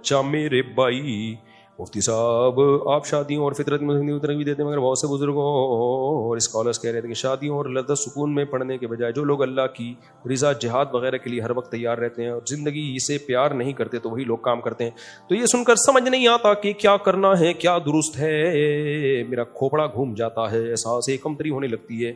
بچہ میرے بھائی. مفتی صاحب آپ شادیوں اور فطرت میں ترغیب دیتے ہیں، مگر بہت سے بزرگوں اور اسکالرس کہہ رہے تھے کہ شادیوں اور لذت سکون میں پڑھنے کے بجائے جو لوگ اللہ کی رضا جہاد وغیرہ کے لیے ہر وقت تیار رہتے ہیں اور زندگی سے پیار نہیں کرتے تو وہی لوگ کام کرتے ہیں. تو یہ سن کر سمجھ نہیں آتا کہ کیا کرنا ہے، کیا درست ہے. میرا کھوپڑا گھوم جاتا ہے، احساس کمتری ہونے لگتی ہے.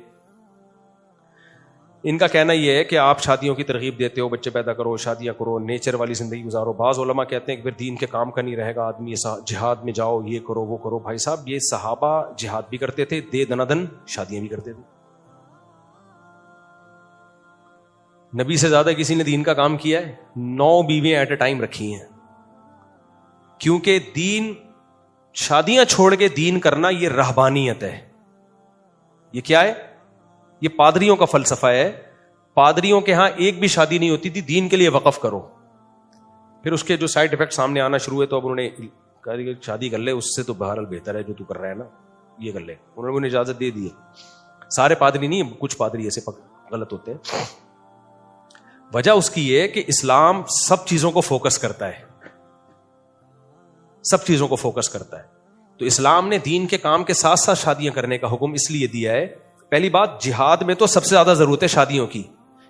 ان کا کہنا یہ ہے کہ آپ شادیوں کی ترغیب دیتے ہو، بچے پیدا کرو، شادیاں کرو، نیچر والی زندگی گزارو. بعض علماء کہتے ہیں کہ پھر دین کے کام کا نہیں رہے گا، آدمی جہاد میں جاؤ، یہ کرو وہ کرو. بھائی صاحب یہ صحابہ جہاد بھی کرتے تھے، دے دنادن شادیاں بھی کرتے تھے. نبی سے زیادہ کسی نے دین کا کام کیا ہے؟ 9 بیویاں ایٹ اے ٹائم رکھی ہیں. کیونکہ دین، شادیاں چھوڑ کے دین کرنا یہ رہبانیت ہے. یہ کیا ہے؟ یہ پادریوں کا فلسفہ ہے. پادریوں کے ہاں ایک بھی شادی نہیں ہوتی تھی، دین کے لیے وقف کرو. پھر اس کے جو سائڈ ایفیکٹ سامنے آنا شروع ہوئے تو اب انہوں نے کہا کہ شادی کر لے، اس سے تو بہرحال بہتر ہے جو تو کر رہا ہے نا، یہ کر لے. انہوں نے انہیں اجازت دے دی ہے. سارے پادری نہیں، کچھ پادری ایسے غلط ہوتے ہیں. وجہ اس کی یہ ہے کہ اسلام سب چیزوں کو فوکس کرتا ہے، سب چیزوں کو فوکس کرتا ہے. تو اسلام نے دین کے کام کے ساتھ ساتھ شادیاں کرنے کا حکم اس لیے دیا ہے. پہلی بات، جہاد میں تو سب سے زیادہ ضرورت ہے شادیوں کی،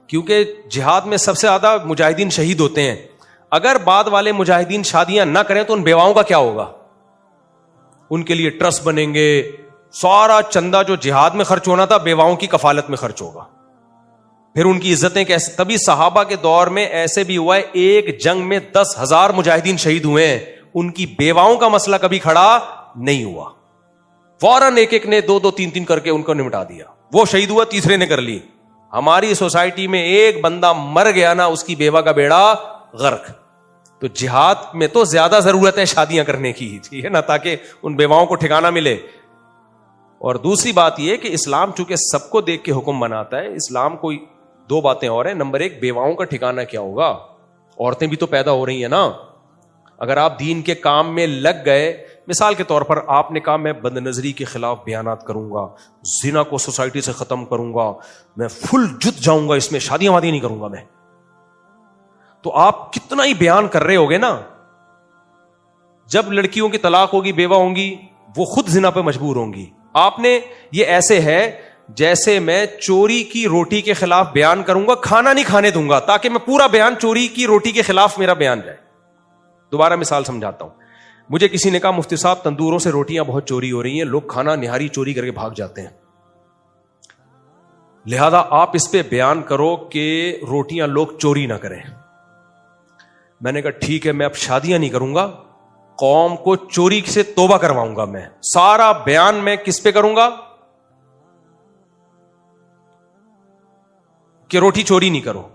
کیونکہ جہاد میں سب سے زیادہ مجاہدین شہید ہوتے ہیں. اگر بعد والے مجاہدین شادیاں نہ کریں تو ان بیواؤں کا کیا ہوگا؟ ان کے لیے ٹرسٹ بنیں گے، سارا چندہ جو جہاد میں خرچ ہونا تھا بیواؤں کی کفالت میں خرچ ہوگا. پھر ان کی عزتیں کیسے؟ تبھی صحابہ کے دور میں ایسے بھی ہوا ہے، ایک جنگ میں 10,000 مجاہدین شہید ہوئے ہیں، ان کی بیواؤں کا مسئلہ کبھی کھڑا نہیں ہوا. فوراً ایک ایک نے 2-2 3-3 کر کے ان کو نمٹا دیا. وہ شہید ہوا، تیسرے نے کر لی. ہماری سوسائٹی میں ایک بندہ مر گیا نا، اس کی بیوہ کا بیڑا غرق. تو جہاد میں تو زیادہ ضرورت ہے شادیاں کرنے کی، ٹھیک ہے نا، تاکہ ان بیواؤں کو ٹھکانہ ملے. اور دوسری بات یہ کہ اسلام چونکہ سب کو دیکھ کے حکم بناتا ہے، اسلام کو 2 باتیں اور ہیں. نمبر 1، بیواؤں کا ٹھکانہ کیا ہوگا؟ عورتیں بھی تو پیدا ہو رہی ہیں نا. اگر آپ دین کے کام میں لگ گئے، مثال کے طور پر آپ نے کہا میں بد نظری کے خلاف بیانات کروں گا، زنا کو سوسائٹی سے ختم کروں گا، میں فل جت جاؤں گا، اس میں شادیاں وادیاں نہیں کروں گا میں. تو آپ کتنا ہی بیان کر رہے ہوگے نا. جب لڑکیوں کی طلاق ہوگی، بیوہ ہوں گی، وہ خود زنا پہ مجبور ہوں گی. آپ نے یہ ایسے ہے جیسے میں چوری کی روٹی کے خلاف بیان کروں گا، کھانا نہیں کھانے دوں گا، تاکہ میں پورا بیان چوری کی روٹی کے خلاف میرا بیان جائے. دوبارہ مثال سمجھاتا ہوں. مجھے کسی نے کہا مفتی صاحب تندوروں سے روٹیاں بہت چوری ہو رہی ہیں، لوگ کھانا نہاری چوری کر کے بھاگ جاتے ہیں، لہذا آپ اس پہ بیان کرو کہ روٹیاں لوگ چوری نہ کریں. میں نے کہا ٹھیک ہے، میں اب شادیاں نہیں کروں گا، قوم کو چوری سے توبہ کرواؤں گا. میں سارا بیان میں کس پہ کروں گا کہ روٹی چوری نہیں کرو.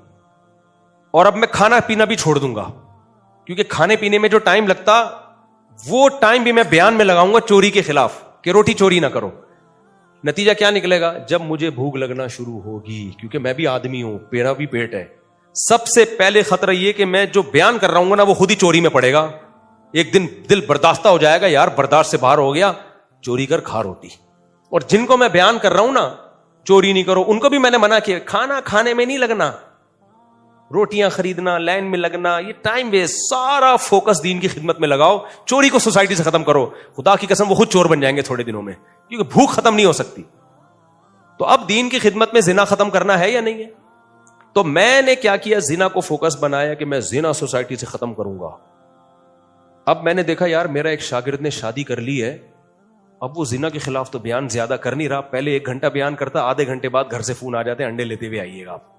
اور اب میں کھانا پینا بھی چھوڑ دوں گا، کیونکہ کھانے پینے میں جو ٹائم لگتا وہ ٹائم بھی میں بیان میں لگاؤں گا چوری کے خلاف کہ روٹی چوری نہ کرو. نتیجہ کیا نکلے گا؟ جب مجھے بھوک لگنا شروع ہوگی، کیونکہ میں بھی آدمی ہوں، میرا بھی پیٹ ہے، سب سے پہلے خطرہ یہ کہ میں جو بیان کر رہا ہوں نا وہ خود ہی چوری میں پڑے گا. ایک دن دل برداشتہ ہو جائے گا، یار برداشت سے باہر ہو گیا، چوری کر کھا روٹی. اور جن کو میں بیان کر رہا ہوں نا چوری نہیں کرو، ان کو بھی میں نے منع کیا، کھانا کھانے میں نہیں لگنا، روٹیاں خریدنا، لائن میں لگنا، یہ ٹائم ویسٹ. سارا فوکس دین کی خدمت میں لگاؤ، چوری کو سوسائٹی سے ختم کرو. خدا کی قسم وہ خود چور بن جائیں گے تھوڑے دنوں میں، کیونکہ بھوک ختم نہیں ہو سکتی. تو اب دین کی خدمت میں زنا ختم کرنا ہے یا نہیں ہے؟ تو میں نے کیا کیا، زنا کو فوکس بنایا کہ میں زنا سوسائٹی سے ختم کروں گا. اب میں نے دیکھا یار میرا ایک شاگرد نے شادی کر لی ہے، اب وہ زنا کے خلاف تو بیان زیادہ کر نہیں رہا. پہلے 1 گھنٹہ بیان کرتا، آدھے گھنٹے بعد گھر سے فون آ جاتے انڈے لیتے ہوئے آئیے گا آپ.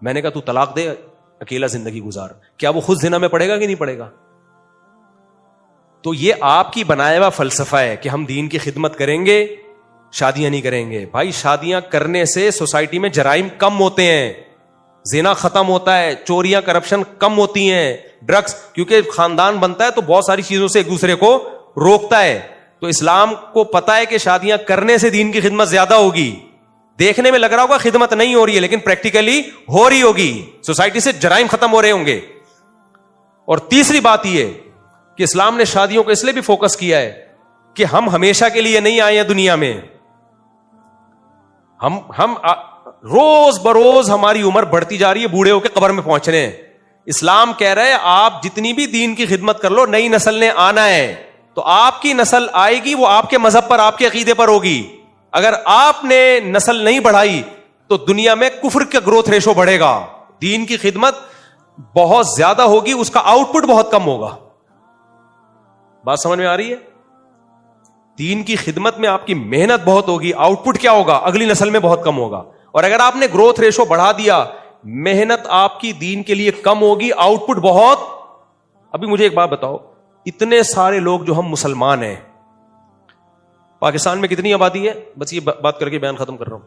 میں نے کہا تو طلاق دے، اکیلا زندگی گزار. کیا وہ خود زنا میں پڑے گا کہ نہیں پڑے گا؟ تو یہ آپ کی بنایا ہوا فلسفہ ہے کہ ہم دین کی خدمت کریں گے، شادیاں نہیں کریں گے. بھائی شادیاں کرنے سے سوسائٹی میں جرائم کم ہوتے ہیں، زنا ختم ہوتا ہے، چوریاں کرپشن کم ہوتی ہیں، ڈرگز، کیونکہ خاندان بنتا ہے تو بہت ساری چیزوں سے ایک دوسرے کو روکتا ہے. تو اسلام کو پتا ہے کہ شادیاں کرنے سے دین کی خدمت زیادہ ہوگی. دیکھنے میں لگ رہا ہوگا خدمت نہیں ہو رہی ہے، لیکن پریکٹیکلی ہو رہی ہوگی، سوسائٹی سے جرائم ختم ہو رہے ہوں گے. اور تیسری بات یہ کہ اسلام نے شادیوں کو اس لیے بھی فوکس کیا ہے کہ ہم ہمیشہ کے لیے نہیں آئے ہیں دنیا میں. ہم روز بروز ہماری عمر بڑھتی جا رہی ہے، بوڑھے ہو کے قبر میں پہنچ رہے ہیں. اسلام کہہ رہے آپ جتنی بھی دین کی خدمت کر لو, نئی نسل نے آنا ہے تو آپ کی نسل آئے گی, وہ آپ کے مذہب پر, آپ کے عقیدے پر ہوگی. اگر آپ نے نسل نہیں بڑھائی تو دنیا میں کفر کا گروتھ ریشو بڑھے گا, دین کی خدمت بہت زیادہ ہوگی, اس کا آؤٹ پٹ بہت کم ہوگا. بات سمجھ میں آ رہی ہے؟ دین کی خدمت میں آپ کی محنت بہت ہوگی, آؤٹ پٹ کیا ہوگا؟ اگلی نسل میں بہت کم ہوگا. اور اگر آپ نے گروتھ ریشو بڑھا دیا, محنت آپ کی دین کے لیے کم ہوگی, آؤٹ پٹ بہت. ابھی مجھے ایک بات بتاؤ, اتنے سارے لوگ جو ہم مسلمان ہیں, پاکستان میں کتنی آبادی ہے؟ بس یہ بات کر کے بیان ختم کر رہا ہوں.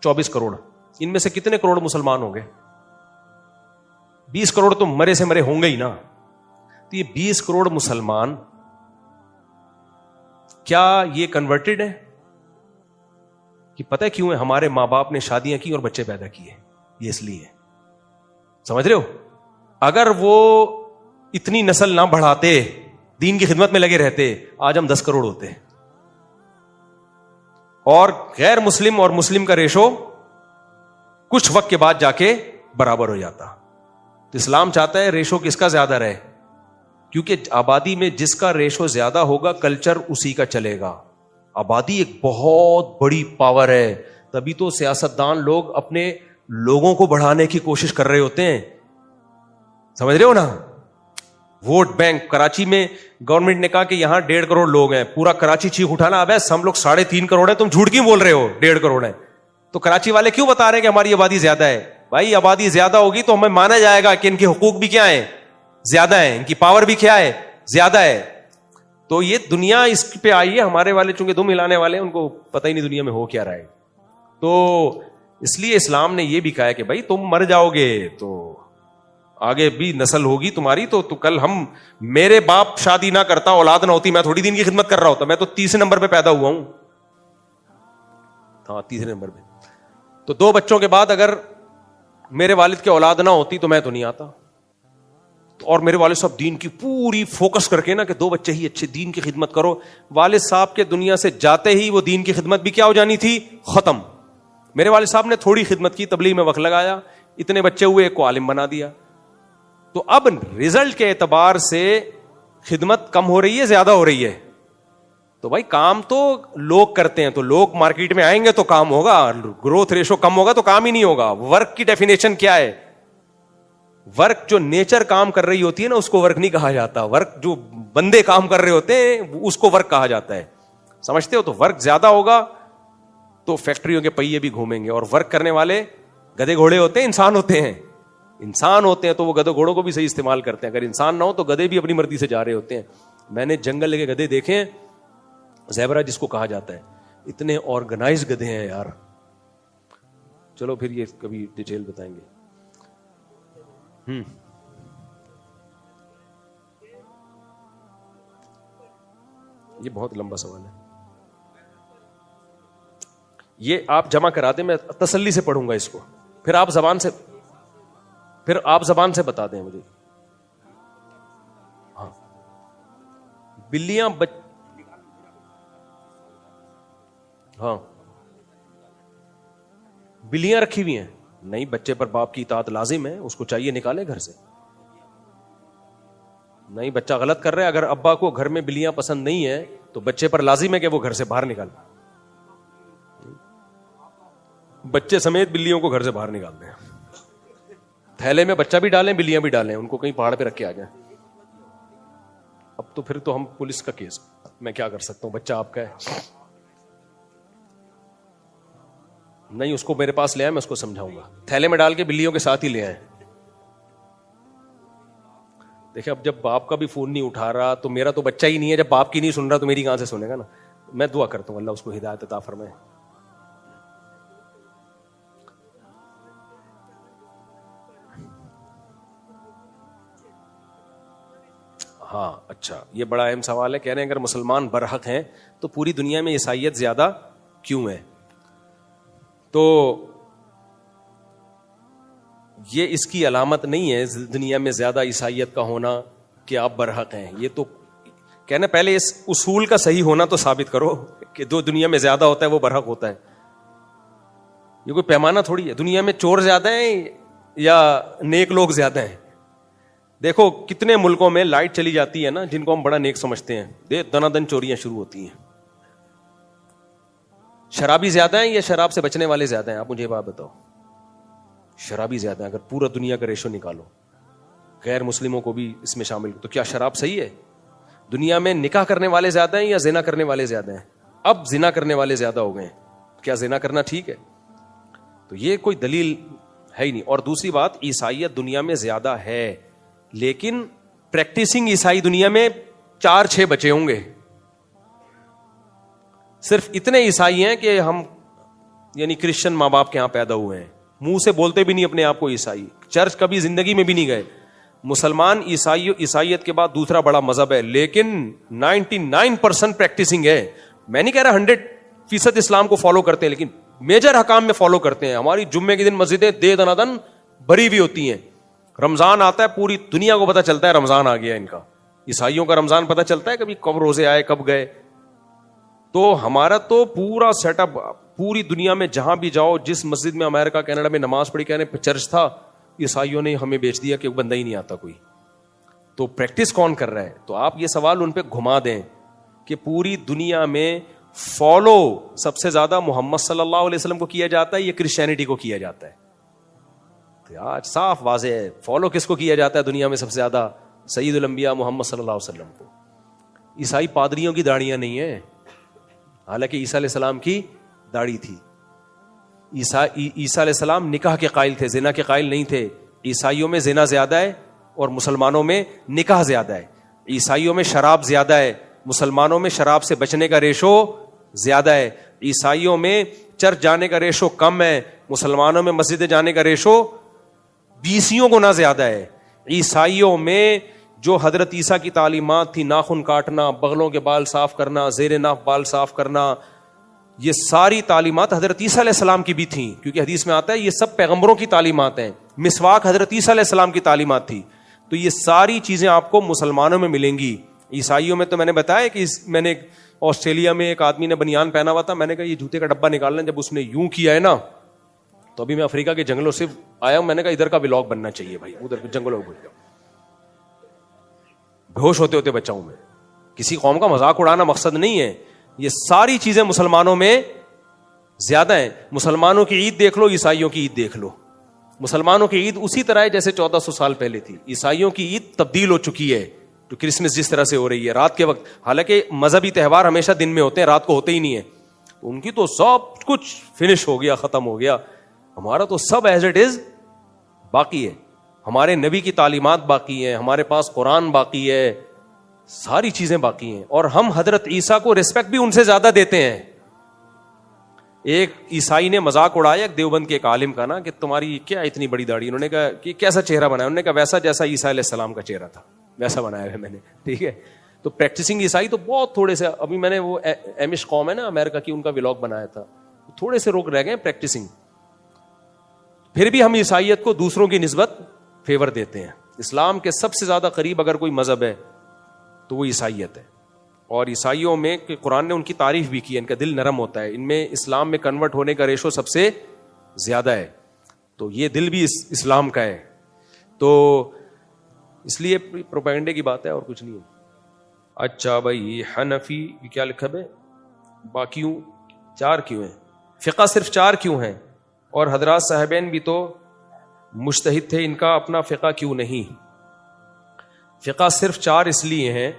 24 کروڑ. ان میں سے کتنے کروڑ مسلمان ہوں گے؟ 20 کروڑ تو مرے سے مرے ہوں گے ہی نا. تو یہ 20 کروڑ مسلمان کیا یہ کنورٹڈ ہے؟ کہ پتہ ہے کیوں ہے؟ ہمارے ماں باپ نے شادیاں کی اور بچے پیدا کیے, یہ اس لیے. سمجھ رہے ہو؟ اگر وہ اتنی نسل نہ بڑھاتے, دین کی خدمت میں لگے رہتے, آج ہم 10 کروڑ ہوتے. اور غیر مسلم اور مسلم کا ریشو کچھ وقت کے بعد جا کے برابر ہو جاتا. تو اسلام چاہتا ہے ریشو کس کا زیادہ رہے, کیونکہ آبادی میں جس کا ریشو زیادہ ہوگا کلچر اسی کا چلے گا. آبادی ایک بہت بڑی پاور ہے, تبھی تو سیاستدان لوگ اپنے لوگوں کو بڑھانے کی کوشش کر رہے ہوتے ہیں. سمجھ رہے ہو نا؟ Vote bank. کراچی میں گورنمنٹ نے کہا کہ یہاں 1.5 کروڑ لوگ ہیں, پورا کراچی چیخ اٹھانا, اب ہم لوگ 3.5 کروڑ ہیں, تم جھوٹ کیوں بول رہے ہو 1.5 کروڑ ہیں؟ تو کراچی والے کیوں بتا رہے ہیں کہ ہماری آبادی زیادہ ہے؟ بھائی آبادی زیادہ ہوگی تو ہمیں مانا جائے گا کہ ان کے حقوق بھی کیا ہیں؟ زیادہ ہیں. ان کی پاور بھی کیا ہے؟ زیادہ ہے. تو یہ دنیا اس پہ آئی ہے. ہمارے والے چونکہ دم ہلانے والے ہیں, ان کو پتہ ہی نہیں دنیا میں ہو کیا رہا ہے. تو اس لیے اسلام نے یہ بھی کہا ہے کہ بھائی تم مر جاؤ گے تو آگے بھی نسل ہوگی تمہاری, تو کل ہم, میرے باپ شادی نہ کرتا, اولاد نہ ہوتی, میں تھوڑی دین کی خدمت کر رہا ہوتا. میں تو 30 نمبر پہ پیدا ہوا ہوں. ہاں 30 نمبر پہ. تو 2 بچوں کے بعد اگر میرے والد کی اولاد نہ ہوتی تو میں تو نہیں آتا. اور میرے والد صاحب دین کی پوری فوکس کر کے نا کہ 2 بچے ہی اچھے دین کی خدمت کرو. والد صاحب کے دنیا سے جاتے ہی وہ دین کی خدمت بھی کیا ہو جانی تھی؟ ختم. میرے والد صاحب نے تھوڑی خدمت کی, تبلیغ میں وقت لگایا, اتنے بچے ہوئے, ایک کو عالم بنا دیا. تو اب رزلٹ کے اعتبار سے خدمت کم ہو رہی ہے زیادہ ہو رہی ہے؟ تو بھائی کام تو لوگ کرتے ہیں, تو لوگ مارکیٹ میں آئیں گے تو کام ہوگا. گروتھ ریشو کم ہوگا تو کام ہی نہیں ہوگا. ورک کی ڈیفینیشن کیا ہے؟ ورک جو نیچر کام کر رہی ہوتی ہے نا, اس کو ورک نہیں کہا جاتا. ورک جو بندے کام کر رہے ہوتے ہیں اس کو ورک کہا جاتا ہے. سمجھتے ہو؟ تو ورک زیادہ ہوگا تو فیکٹریوں کے پہیے بھی گھومیں گے. اور ورک کرنے والے گدھے گھوڑے ہوتے ہیں, انسان ہوتے ہیں. انسان ہوتے ہیں تو وہ گدھے گھوڑوں کو بھی صحیح استعمال کرتے ہیں. اگر انسان نہ ہو تو گدھے بھی اپنی مرضی سے جا رہے ہوتے ہیں. میں نے جنگل کے گدھے دیکھے ہیں, زیبرا جس کو کہا جاتا ہے, اتنے آرگنائز گدھے ہیں یار. چلو پھر یہ کبھی ڈیٹیل بتائیں گے. یہ بہت لمبا سوال ہے, یہ آپ جمع کرا دیں, میں تسلی سے پڑھوں گا اس کو, پھر آپ زبان سے بتا دیں مجھے. ہاں بلیاں ہاں بلیاں رکھی ہوئی ہیں. نہیں, بچے پر باپ کی اطاعت لازم ہے, اس کو چاہیے نکالے گھر سے. نہیں, بچہ غلط کر رہا ہے. اگر ابا کو گھر میں بلیاں پسند نہیں ہے تو بچے پر لازم ہے کہ وہ گھر سے باہر نکال, بچے سمیت بلیوں کو گھر سے باہر نکال دیں. تھیلے میں بچہ بھی ڈالیں, بلیاں بھی ڈالیں, ان کو کہیں پہاڑ پہ رکھ کے آ جائیں. اب تو پھر تو ہم پولیس کا کیس, میں کیا کر سکتا ہوں, بچہ آپ کا ہے. نہیں, اس کو میرے پاس لے آئے, میں اس کو سمجھاؤں گا. تھیلے میں ڈال کے بلیوں کے ساتھ ہی لے آئے. دیکھیں, اب جب باپ کا بھی فون نہیں اٹھا رہا تو میرا تو بچہ ہی نہیں ہے. جب باپ کی نہیں سن رہا تو میری کہاں سے سنے گا نا. میں دعا کرتا ہوں اللہ اس کو ہدایت عطا فرمائے. ہاں اچھا, یہ بڑا اہم سوال ہے. کہہ رہے ہیں اگر مسلمان برحق ہیں تو پوری دنیا میں عیسائیت زیادہ کیوں ہے؟ تو یہ اس کی علامت نہیں ہے دنیا میں زیادہ عیسائیت کا ہونا کہ آپ برحق ہیں. یہ تو کہنا پہلے اس اصول کا صحیح ہونا تو ثابت کرو کہ جو دنیا میں زیادہ ہوتا ہے وہ برحق ہوتا ہے. یہ کوئی پیمانہ تھوڑی ہے. دنیا میں چور زیادہ ہیں یا نیک لوگ زیادہ ہیں؟ دیکھو کتنے ملکوں میں لائٹ چلی جاتی ہے نا, جن کو ہم بڑا نیک سمجھتے ہیں, دنا دن چوریاں شروع ہوتی ہیں. شرابی زیادہ ہیں یا شراب سے بچنے والے زیادہ ہیں؟ آپ مجھے یہ بات بتاؤ. شرابی زیادہ ہیں. اگر پورا دنیا کا ریشو نکالو, غیر مسلموں کو بھی اس میں شامل, تو کیا شراب صحیح ہے؟ دنیا میں نکاح کرنے والے زیادہ ہیں یا زنا کرنے والے زیادہ ہیں؟ اب زنا کرنے والے زیادہ ہو گئے ہیں. کیا زنا کرنا ٹھیک ہے؟ تو یہ کوئی دلیل ہے ہی نہیں. اور دوسری بات, عیسائیت دنیا میں زیادہ ہے, لیکن پریکٹسنگ عیسائی دنیا میں 4-6 بچے ہوں گے. صرف اتنے عیسائی ہیں کہ ہم یعنی کرسچن ماں باپ کے ہاں پیدا ہوئے ہیں, منہ سے بولتے بھی نہیں اپنے آپ کو عیسائی, چرچ کبھی زندگی میں بھی نہیں گئے. مسلمان عیسائیت کے بعد دوسرا بڑا مذہب ہے, لیکن 99% پریکٹسنگ ہے. میں نہیں کہہ رہا 100% اسلام کو فالو کرتے ہیں, لیکن میجر حکام میں فالو کرتے ہیں. ہماری جمعے کے دن مسجدیں دنا دن بھری ہوئی ہوتی ہیں. رمضان آتا ہے, پوری دنیا کو پتا چلتا ہے رمضان آ گیا ان کا. عیسائیوں کا رمضان پتا چلتا ہے کبھی کب روزے آئے کب گئے. تو ہمارا تو پورا سیٹ اپ, پوری دنیا میں جہاں بھی جاؤ, جس مسجد میں امریکہ کینیڈا میں نماز پڑھی کہنے چرچ تھا, عیسائیوں نے ہمیں بیچ دیا کہ بندہ ہی نہیں آتا کوئی. تو پریکٹس کون کر رہا ہے؟ تو آپ یہ سوال ان پہ گھما دیں کہ پوری دنیا میں فالو سب سے زیادہ محمد صلی اللہ علیہ وسلم کو کیا جاتا ہے یا کرسچینٹی کو کیا جاتا ہے؟ تو آج صاف واضح ہے, فالو کس کو کیا جاتا ہے دنیا میں سب سے زیادہ؟ سید الانبیاء محمد صلی اللہ علیہ وسلم کو. عیسائی پادریوں کی داڑیاں نہیں ہیں, حالانکہ عیسیٰ علیہ السلام کی داڑھی تھی. عیسیٰ علیہ السلام نکاح کے قائل تھے, زنا کے قائل نہیں تھے. عیسائیوں میں زنا زیادہ ہے اور مسلمانوں میں نکاح زیادہ ہے. عیسائیوں میں شراب زیادہ ہے, مسلمانوں میں شراب سے بچنے کا ریشو زیادہ ہے. عیسائیوں میں چرچ جانے کا ریشو کم ہے, مسلمانوں میں مسجد جانے کا ریشو 20 گنا زیادہ ہے. عیسائیوں میں جو حضرت عیسیٰ کی تعلیمات تھی, ناخن کاٹنا, بغلوں کے بال صاف کرنا, زیر ناف بال صاف کرنا, یہ ساری تعلیمات حضرت عیسیٰ علیہ السلام کی بھی تھیں, کیونکہ حدیث میں آتا ہے یہ سب پیغمبروں کی تعلیمات ہیں. مسواک حضرت عیسیٰ علیہ السلام کی تعلیمات تھی. تو یہ ساری چیزیں آپ کو مسلمانوں میں ملیں گی. عیسائیوں میں تو میں نے بتایا کہ میں نے آسٹریلیا میں ایک آدمی نے بنیان پہنا ہوا تھا, میں نے کہا یہ جوتے کا ڈبہ نکالنا, جب اس نے یوں کیا ہے نا, تو ابھی میں افریقہ کے جنگلوں سے آیا ہوں, میں نے کہا ادھر کا ولاگ بننا چاہیے بھائی, ادھر جنگلوں میں بےہوش ہوتے ہوتے بچا ہوں میں. کسی قوم کا مذاق اڑانا مقصد نہیں ہے. یہ ساری چیزیں مسلمانوں میں زیادہ ہیں. مسلمانوں کی عید دیکھ لو, عیسائیوں کی عید دیکھ لو. مسلمانوں کی عید اسی طرح ہے جیسے 1400 سال پہلے تھی. عیسائیوں کی عید تبدیل ہو چکی ہے, جو کرسمس جس طرح سے ہو رہی ہے رات کے وقت, حالانکہ مذہبی تہوار ہمیشہ دن میں ہوتے ہیں, رات کو ہوتے ہی نہیں ہے. تو ان کی تو سب کچھ فنش ہو گیا, ختم ہو گیا. ہمارا تو سب ایز اٹ از باقی ہے. ہمارے نبی کی تعلیمات باقی ہیں, ہمارے پاس قرآن باقی ہے, ساری چیزیں باقی ہیں. اور ہم حضرت عیسیٰ کو ریسپیکٹ بھی ان سے زیادہ دیتے ہیں. ایک عیسائی نے مذاق اڑایا ایک دیوبند کے ایک عالم کا نا, کہ تمہاری کیا اتنی بڑی داڑھی. انہوں نے کہا کہ کیسا چہرہ بنایا؟ انہوں نے کہا ویسا جیسا عیسیٰ علیہ السلام کا چہرہ تھا ویسا بنایا ہے میں نے. ٹھیک ہے, تو پریکٹسنگ عیسائی تو بہت تھوڑے سے, ابھی میں نے وہ ایمش قوم ہے نا امریکہ کی, ان کا ولاگ بنایا تھا, تھوڑے سے روک رہ گئے پریکٹسنگ. پھر بھی ہم عیسائیت کو دوسروں کی نسبت فیور دیتے ہیں. اسلام کے سب سے زیادہ قریب اگر کوئی مذہب ہے تو وہ عیسائیت ہے. اور عیسائیوں میں کہ قرآن نے ان کی تعریف بھی کی ہے, ان کا دل نرم ہوتا ہے, ان میں اسلام میں کنورٹ ہونے کا ریشو سب سے زیادہ ہے. تو یہ دل بھی اسلام کا ہے. تو اس لیے پروپیگنڈے کی بات ہے اور کچھ نہیں ہے. اچھا بھائی, حنفی کیا لکھا ہے؟ باقیوں 4 کیوں ہیں؟ فقہ صرف 4 کیوں ہیں؟ اور حضرات صاحبین بھی تو مجتہد تھے, ان کا اپنا فقہ کیوں نہیں؟ فقہ صرف 4 اس لیے ہیں,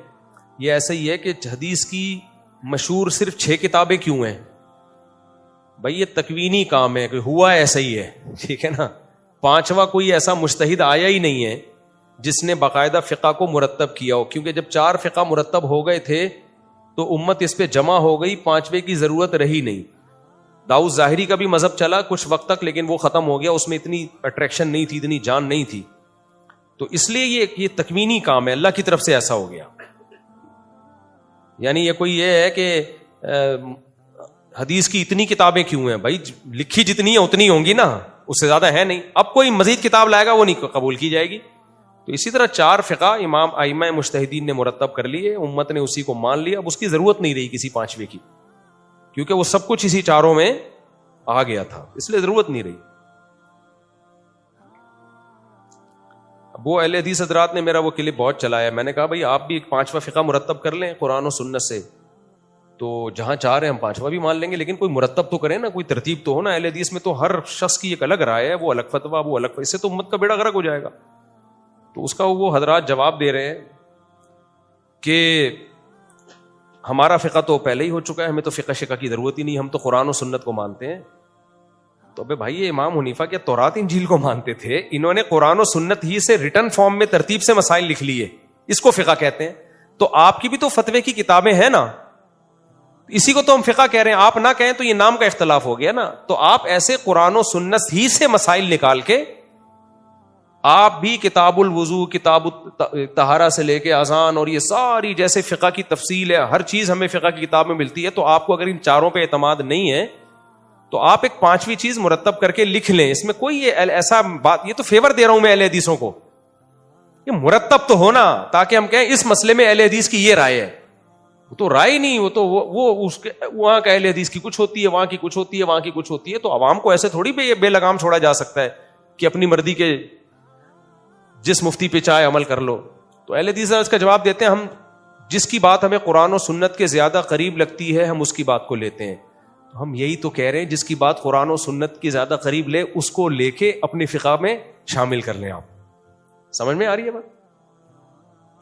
یہ ایسا ہی ہے کہ حدیث کی مشہور صرف 6 کتابیں کیوں ہیں؟ بھائی یہ تکوینی کام ہے, کہ ہوا ایسا ہی ہے, ٹھیک ہے نا. 5واں کوئی ایسا مجتہد آیا ہی نہیں ہے جس نے باقاعدہ فقہ کو مرتب کیا ہو, کیونکہ جب 4 فقہ مرتب ہو گئے تھے تو امت اس پہ جمع ہو گئی, 5ویں کی ضرورت رہی نہیں. داؤد ظاہری کا بھی مذہب چلا کچھ وقت تک, لیکن وہ ختم ہو گیا, اس میں اتنی اٹریکشن نہیں تھی, اتنی جان نہیں تھی. تو اس لیے یہ تکوینی کام ہے, اللہ کی طرف سے ایسا ہو گیا. یعنی یہ کوئی یہ ہے کہ حدیث کی اتنی کتابیں کیوں ہیں؟ بھائی لکھی جتنی ہے اتنی ہوں گی نا, اس سے زیادہ ہے نہیں. اب کوئی مزید کتاب لائے گا وہ نہیں قبول کی جائے گی. تو اسی طرح 4 فقہ امام ائمہ مجتہدین نے مرتب کر لیے, امت نے اسی کو مان لیا. اب اس کی ضرورت نہیں رہی کسی 5ویں کی, کیونکہ وہ سب کچھ اسی 4 میں آ گیا تھا, اس لیے ضرورت نہیں رہی. وہ اہل حدیث حضرات نے میرا وہ کلپ بہت چلایا. میں نے کہا بھائی آپ بھی ایک 5واں فقہ مرتب کر لیں قرآن و سنت سے, تو جہاں چاہ رہے ہیں ہم 5واں بھی مان لیں گے, لیکن کوئی مرتب تو کریں نا, کوئی ترتیب تو ہو نا. اہل حدیث میں تو ہر شخص کی ایک الگ رائے ہے, وہ الگ فتویٰ, وہ الگ, اس سے تو امت کا بیڑا غرق ہو جائے گا. تو اس کا وہ حضرات جواب دے رہے ہیں کہ ہمارا فقہ تو پہلے ہی ہو چکا ہے, ہمیں تو فقہ شقہ کی ضرورت ہی نہیں, ہم تو قرآن و سنت کو مانتے ہیں. تو بھائی یہ امام حنیفہ کیا تورات انجیل کو مانتے تھے؟ انہوں نے قرآن و سنت ہی سے ریٹن فارم میں ترتیب سے مسائل لکھ لیے, اس کو فقہ کہتے ہیں. تو آپ کی بھی تو فتوے کی کتابیں ہیں نا, اسی کو تو ہم فقہ کہہ رہے ہیں. آپ نہ کہیں تو یہ نام کا اختلاف ہو گیا نا. تو آپ ایسے قرآن و سنت ہی سے مسائل نکال کے آپ بھی کتاب الوضو, کتاب طہارہ سے لے کے اذان اور یہ ساری جیسے فقہ کی تفصیل ہے, ہر چیز ہمیں فقہ کی کتاب میں ملتی ہے. تو آپ کو اگر ان چاروں پہ اعتماد نہیں ہے تو آپ ایک 5ویں چیز مرتب کر کے لکھ لیں. اس میں کوئی یہ ایسا بات, یہ تو فیور دے رہا ہوں میں اہل حدیثوں کو, یہ مرتب تو ہونا تاکہ ہم کہیں اس مسئلے میں اہل حدیث کی یہ رائے ہے. وہ تو رائے نہیں, وہ تو وہ اس کے وہاں کا اہل حدیث کی کچھ ہوتی ہے, وہاں کی کچھ ہوتی ہے, وہاں کی کچھ ہوتی ہے. تو عوام کو ایسے تھوڑی بے لگام چھوڑا جا سکتا ہے کہ اپنی مرضی کے جس مفتی پہ چاہے عمل کر لو. تو اہل حدیث اس کا جواب دیتے ہیں, ہم جس کی بات ہمیں قرآن و سنت کے زیادہ قریب لگتی ہے ہم اس کی بات کو لیتے ہیں. تو ہم یہی تو کہہ رہے ہیں, جس کی بات قرآن و سنت کی زیادہ قریب لے اس کو لے کے اپنی فقہ میں شامل کر لیں. آپ سمجھ میں آ رہی ہے بات؟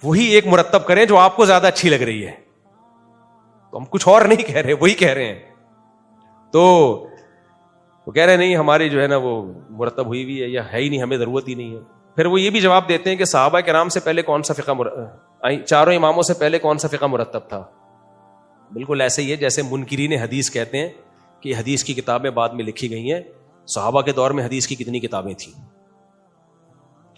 وہی ایک مرتب کریں جو آپ کو زیادہ اچھی لگ رہی ہے. تو ہم کچھ اور نہیں کہہ رہے, وہی کہہ رہے ہیں. تو وہ کہہ رہے نہیں ہماری جو ہے نا وہ مرتب ہوئی ہوئی ہے یا ہے ہی نہیں, ہمیں ضرورت ہی نہیں ہے. پھر وہ یہ بھی جواب دیتے ہیں کہ صحابہ کرام سے پہلے کون سا فقہ چاروں اماموں سے پہلے کون سا فقہ مرتب تھا. بالکل ایسے ہی ہے جیسے منکرین حدیث کہتے ہیں کہ حدیث کی کتابیں بعد میں لکھی گئی ہیں. صحابہ کے دور میں حدیث کی کتنی کتابیں تھیں؟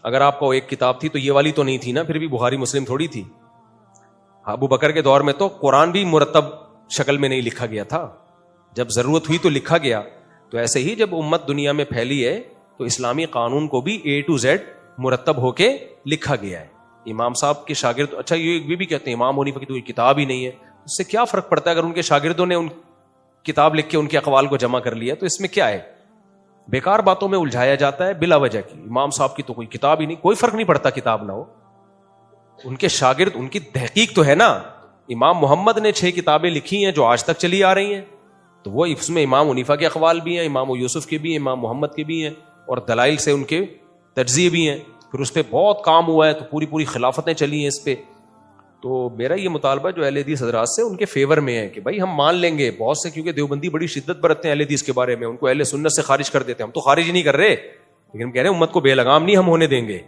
اگر آپ کو ایک کتاب تھی تو یہ والی تو نہیں تھی نا, پھر بھی بخاری مسلم تھوڑی تھی. ابو بکر کے دور میں تو قرآن بھی مرتب شکل میں نہیں لکھا گیا تھا, جب ضرورت ہوئی تو لکھا گیا. تو ایسے ہی جب امت دنیا میں پھیلی ہے تو اسلامی قانون کو بھی A to Z مرتب ہو کے لکھا گیا ہے. امام صاحب کے شاگرد, اچھا یہ بھی کہتے ہیں امام حنیفہ کی تو کتاب ہی نہیں ہے. اس سے کیا فرق پڑتا ہے اگر ان کے شاگردوں نے ان کتاب لکھ کے ان کے اقوال کو جمع کر لیا, تو اس میں کیا ہے؟ بیکار باتوں میں الجھایا جاتا ہے بلا وجہ کی. امام صاحب کی تو کوئی کتاب ہی نہیں, کوئی فرق نہیں پڑتا کتاب نہ ہو. ان کے شاگرد, ان کی تحقیق تو ہے نا. امام محمد نے 6 کتابیں لکھی ہیں جو آج تک چلی آ رہی ہیں, تو وہ اس میں امام حنیفہ کے اقوال بھی ہیں, امام یوسف کے بھی ہیں, امام محمد کے بھی ہیں, اور دلائل سے ان کے تجزیے بھی ہیں. پھر اس پہ بہت کام ہوا ہے, تو پوری خلافتیں چلی ہیں اس پہ. تو میرا یہ مطالبہ جو اہل حدیث حضرات سے ان کے فیور میں ہے کہ بھائی ہم مان لیں گے. بہت سے کیونکہ دیوبندی بڑی شدت برتتے ہیں اہل حدیث کے بارے میں, ان کو اہل سنت سے خارج کر دیتے ہیں. ہم تو خارج نہیں کر رہے, لیکن ہم کہہ رہے ہیں امت کو بے لگام نہیں ہم ہونے دیں گے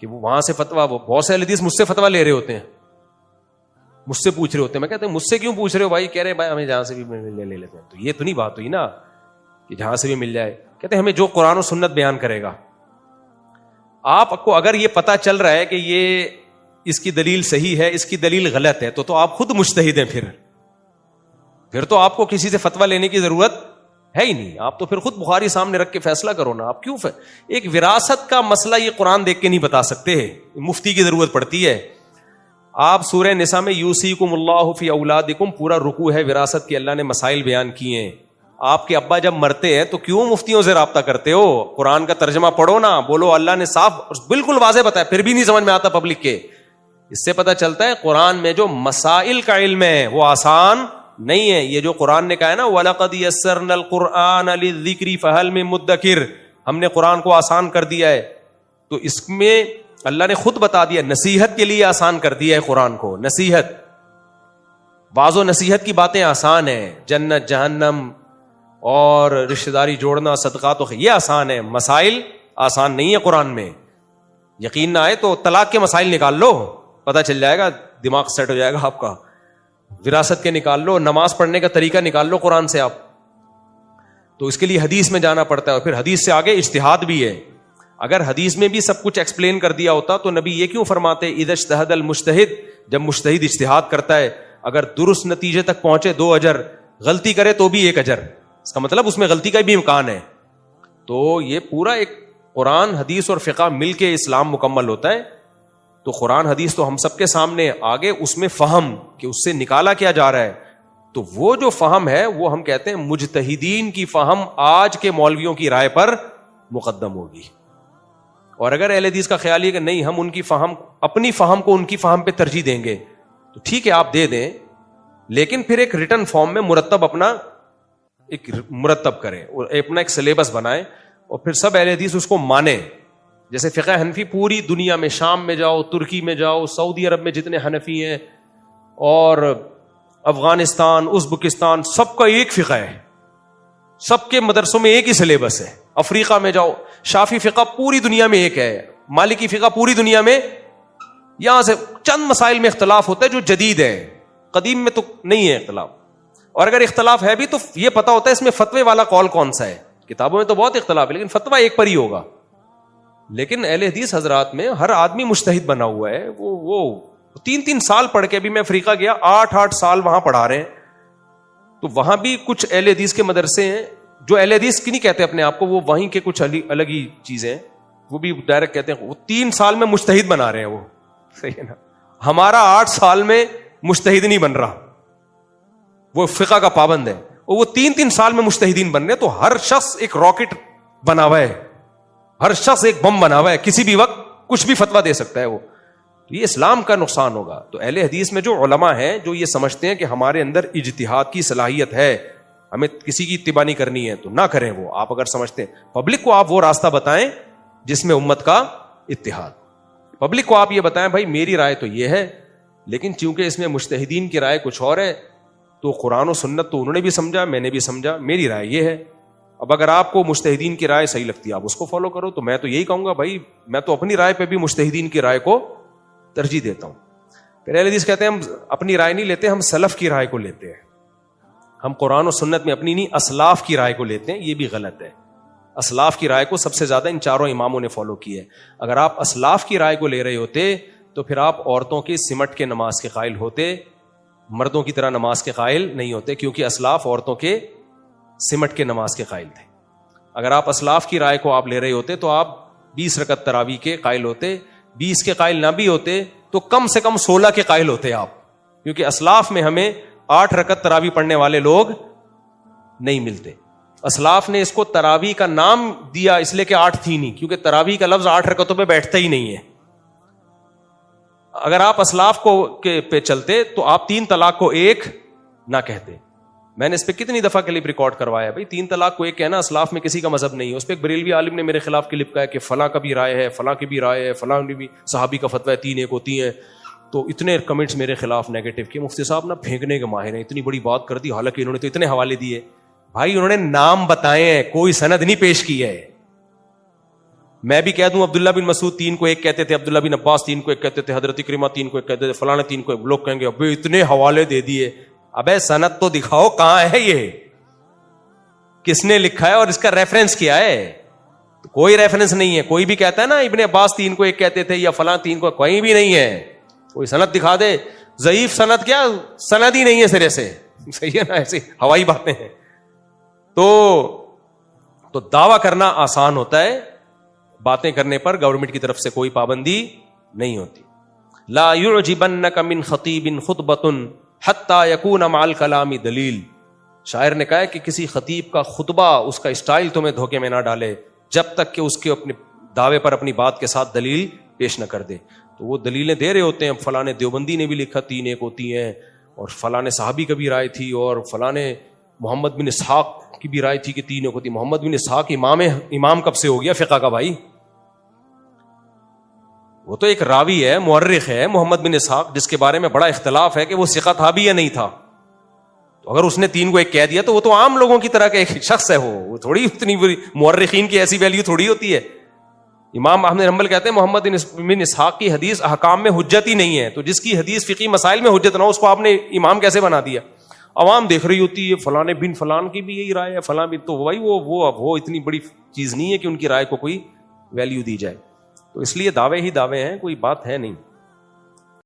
کہ وہ وہاں سے فتویٰ, وہ بہت سے اہل حدیث مجھ سے فتویٰ لے رہے ہوتے ہیں, مجھ سے پوچھ رہے ہوتے ہیں. میں کہتا ہوں مجھ سے کیوں پوچھ رہے ہو بھائی؟ کہہ رہے ہیں بھائی ہمیں جہاں سے بھی لے لیتے ہیں. تو یہ تو نہیں بات ہوئی نا کہ جہاں سے بھی مل جائے. کہتے ہیں ہمیں جو قرآن و سنت بیان کرے گا. آپ کو اگر یہ پتا چل رہا ہے کہ یہ اس کی دلیل صحیح ہے, اس کی دلیل غلط ہے, تو آپ خود مجتہد ہیں. پھر تو آپ کو کسی سے فتویٰ لینے کی ضرورت ہے ہی نہیں. آپ تو پھر خود بخاری سامنے رکھ کے فیصلہ کرو نا. آپ کیوں ایک وراثت کا مسئلہ یہ قرآن دیکھ کے نہیں بتا سکتے, مفتی کی ضرورت پڑتی ہے. آپ سورہ نساء میں یوصیکم اللہ فی اولادکم پورا رکوع ہے وراثت کی, اللہ نے مسائل بیان کیے ہیں. آپ کے ابا جب مرتے ہیں تو کیوں مفتیوں سے رابطہ کرتے ہو؟ قرآن کا ترجمہ پڑھو نا, بولو اللہ نے صاف بالکل واضح بتایا, پھر بھی نہیں سمجھ میں آتا پبلک کے. اس سے پتہ چلتا ہے قرآن میں جو مسائل کا علم ہے وہ آسان نہیں ہے. یہ جو قرآن نے کہا ہے نا وَلَقَدْ يَسَّرْنَا الْقُرْآنَ لِلذِّكْرِ فَهَلْ مِن مُدَّكِرٍ, ہم نے قرآن کو آسان کر دیا ہے. تو اس میں اللہ نے خود بتا دیا, نصیحت کے لیے آسان کر دیا ہے قرآن کو. نصیحت, بعض و نصیحت کی باتیں آسان ہیں, جنت جہنم اور رشتہ داری جوڑنا, صدقات, یہ آسان ہے. مسائل آسان نہیں ہے قرآن میں. یقین نہ آئے تو طلاق کے مسائل نکال لو, پتہ چل جائے گا, دماغ سیٹ ہو جائے گا آپ کا. وراثت کے نکال لو, نماز پڑھنے کا طریقہ نکال لو قرآن سے آپ. تو اس کے لیے حدیث میں جانا پڑتا ہے, اور پھر حدیث سے آگے اجتہاد بھی ہے. اگر حدیث میں بھی سب کچھ ایکسپلین کر دیا ہوتا تو نبی یہ کیوں فرماتے اذا اجتہد المجتہد, جب مجتہد اجتہاد کرتا ہے اگر درست نتیجے تک پہنچے 2 اجر, غلطی کرے تو بھی 1 اجر. اس کا مطلب اس میں غلطی کا بھی امکان ہے. تو یہ پورا ایک قرآن حدیث اور فقہ مل کے اسلام مکمل ہوتا ہے. تو قرآن حدیث تو ہم سب کے سامنے, آگے اس میں فہم کہ اس سے نکالا کیا جا رہا ہے. تو وہ جو فہم ہے وہ ہم کہتے ہیں مجتہدین کی فہم آج کے مولویوں کی رائے پر مقدم ہوگی. اور اگر اہل حدیث کا خیال یہ کہ نہیں ہم ان کی فہم اپنی فہم کو ان کی فہم پہ ترجیح دیں گے تو ٹھیک ہے آپ دے دیں, لیکن پھر ایک ریٹن فارم میں مرتب اپنا ایک مرتب کریں اور اپنا ایک سلیبس بنائیں اور پھر سب اہل حدیث اس کو مانیں. جیسے فقہ حنفی پوری دنیا میں, شام میں جاؤ, ترکی میں جاؤ, سعودی عرب میں جتنے حنفی ہیں اور افغانستان, ازبکستان, سب کا ایک فقہ ہے, سب کے مدرسوں میں ایک ہی سلیبس ہے. افریقہ میں جاؤ, شافی فقہ پوری دنیا میں ایک ہے, مالکی فقہ پوری دنیا میں, یہاں سے چند مسائل میں اختلاف ہوتا ہے جو جدید ہے, قدیم میں تو نہیں ہے اختلاف. اور اگر اختلاف ہے بھی تو یہ پتا ہوتا ہے اس میں فتوے والا قول کون سا ہے. کتابوں میں تو بہت اختلاف ہے لیکن فتویٰ ایک پر ہی ہوگا. لیکن اہل حدیث حضرات میں ہر آدمی مجتہد بنا ہوا ہے. وہ 3 سال پڑھ کے, ابھی میں افریقہ گیا 8 سال وہاں پڑھا رہے ہیں, تو وہاں بھی کچھ اہل حدیث کے مدرسے ہیں جو اہل حدیث کی نہیں کہتے اپنے آپ کو, وہ وہیں کے کچھ الگ ہی چیزیں ہیں, وہ بھی ڈائریکٹ کہتے ہیں وہ 3 سال میں مجتہد بنا رہے ہیں. وہ صحیح ہے نا, ہمارا 8 سال میں مجتہد نہیں بن رہا, وہ فقہ کا پابند ہے, اور وہ 3 سال میں مجتہدین بن رہے ہیں. تو ہر شخص ایک راکٹ بنا ہوا ہے, ہر شخص ایک بم بنا ہوا ہے, کسی بھی وقت کچھ بھی فتویٰ دے سکتا ہے وہ. تو یہ اسلام کا نقصان ہوگا. تو اہل حدیث میں جو علماء ہیں جو یہ سمجھتے ہیں کہ ہمارے اندر اجتہاد کی صلاحیت ہے, ہمیں کسی کی اتباع نہیں کرنی ہے, تو نہ کریں وہ. آپ اگر سمجھتے ہیں, پبلک کو آپ وہ راستہ بتائیں جس میں امت کا اتحاد. پبلک کو آپ یہ بتائیں بھائی میری رائے تو یہ ہے, لیکن چونکہ اس میں مجتہدین کی رائے کچھ اور ہے, تو قرآن و سنت تو انہوں نے بھی سمجھا, میں نے بھی سمجھا, میری رائے یہ ہے. اب اگر آپ کو مجتہدین کی رائے صحیح لگتی ہے آپ اس کو فالو کرو, تو میں تو یہی کہوں گا بھائی میں تو اپنی رائے پہ بھی مجتہدین کی رائے کو ترجیح دیتا ہوں. پھر اہل حدیث کہتے ہیں ہم اپنی رائے نہیں لیتے, ہم سلف کی رائے کو لیتے ہیں. ہم قرآن و سنت میں اپنی نہیں اسلاف کی رائے کو لیتے ہیں. یہ بھی غلط ہے. اسلاف کی رائے کو سب سے زیادہ ان 4 اماموں نے فالو کی ہے. اگر آپ اسلاف کی رائے کو لے رہے ہوتے تو پھر آپ عورتوں کی سمٹ کے نماز کے قائل ہوتے, مردوں کی طرح نماز کے قائل نہیں ہوتے, کیونکہ اسلاف عورتوں کے سمٹ کے نماز کے قائل تھے. اگر آپ اسلاف کی رائے کو آپ لے رہے ہوتے تو آپ 20 رکعت تراویح کے قائل ہوتے. 20 کے قائل نہ بھی ہوتے تو کم سے کم 16 کے قائل ہوتے آپ, کیونکہ اسلاف میں ہمیں 8 رکعت تراویح پڑھنے والے لوگ نہیں ملتے. اسلاف نے اس کو تراویح کا نام دیا اس لیے کہ 8 تھی نہیں, کیونکہ تراویح کا لفظ 8 رکعتوں پہ بیٹھتا ہی نہیں ہے. اگر آپ اسلاف کو پہ چلتے تو آپ 3 طلاق کو 1 نہ کہتے. میں نے اس پہ کتنی دفعہ کلپ ریکارڈ کروایا بھائی, 3 طلاق کو 1 کہنا اسلاف میں کسی کا مذہب نہیں ہے. اس پہ ایک بریلوی عالم نے میرے خلاف کلپ کہا کہ فلاں کا بھی رائے ہے, فلاں کی بھی رائے ہے, فلاں بھی صحابی کا فتویٰ ہے 3 1 ہوتی ہیں. تو اتنے کمنٹس میرے خلاف نیگیٹو کہ مفتی صاحب نا پھینکنے کے ماہر ہیں, اتنی بڑی بات کر دی, حالانکہ انہوں نے تو اتنے حوالے دیے. بھائی انہوں نے نام بتائے ہیں, کوئی سند نہیں پیش کی ہے. میں بھی کہہ دوں عبداللہ بن مسعود 3 کو 1 کہتے تھے, عبداللہ بن عباس 3 کو 1 کہتے تھے, حضرت اکرمہ 3 کو 1 کہتے تھے, فلاں 3 کو 1. لوگ کہیں گے ابے اتنے حوالے دے دیے. ابے سند تو دکھاؤ کہاں ہے, یہ کس نے لکھا ہے اور اس کا ریفرنس کیا ہے. کوئی ریفرنس نہیں ہے. کوئی بھی کہتا ہے نا ابن عباس 3 کو 1 کہتے تھے یا فلاں 3 کو, کوئی بھی نہیں ہے. کوئی سند دکھا دے. ضعیف سند کیا, سند ہی نہیں ہے سرے سے. صحیح ہے نا, ایسی ہوائی باتیں ہیں. تو دعویٰ کرنا آسان ہوتا ہے, باتیں کرنے پر گورنمنٹ کی طرف سے کوئی پابندی نہیں ہوتی. لا يعجبنك من خطیب خطبۃ حتى يكون مع الكلام دلیل. شاعر نے کہا ہے کہ کسی خطیب کا خطبہ, اس کا اسٹائل تمہیں دھوکے میں نہ ڈالے جب تک کہ اس کے اپنے دعوے پر اپنی بات کے ساتھ دلیل پیش نہ کر دے. تو وہ دلیلیں دے رہے ہوتے ہیں. فلاں دیوبندی نے بھی لکھا 3 1 ہوتی ہیں, اور فلاں صحابی کا بھی رائے تھی, اور فلاں محمد بن اسحاق کی بھی رائے تھی کہ 3 1 ہوتی. محمد بن اسحاق امام کب سے ہو گیا فقہ کا بھائی؟ وہ تو ایک راوی ہے, مورخ ہے محمد بن اسحاق, جس کے بارے میں بڑا اختلاف ہے کہ وہ ثقہ تھا بھی یا نہیں تھا. تو اگر اس نے 3 کو 1 کہہ دیا تو وہ تو عام لوگوں کی طرح کا ایک شخص ہے. وہ تھوڑی اتنی بری, مورخین کی ایسی ویلیو تھوڑی ہوتی ہے. امام احمد حنبل کہتے ہیں محمد بن اسحاق کی حدیث احکام میں حجت ہی نہیں ہے. تو جس کی حدیث فقہی مسائل میں حجت نہ ہو اس کو آپ نے امام کیسے بنا دیا؟ عوام دیکھ رہی ہوتی ہے فلاں بن فلان کی بھی یہی رائے ہے, فلاں بھی. تو بھائی وہ اتنی بڑی چیز نہیں ہے کہ ان کی رائے کو کوئی ویلیو دی جائے. تو اس لیے دعوے ہی دعوے ہیں, کوئی بات ہے نہیں.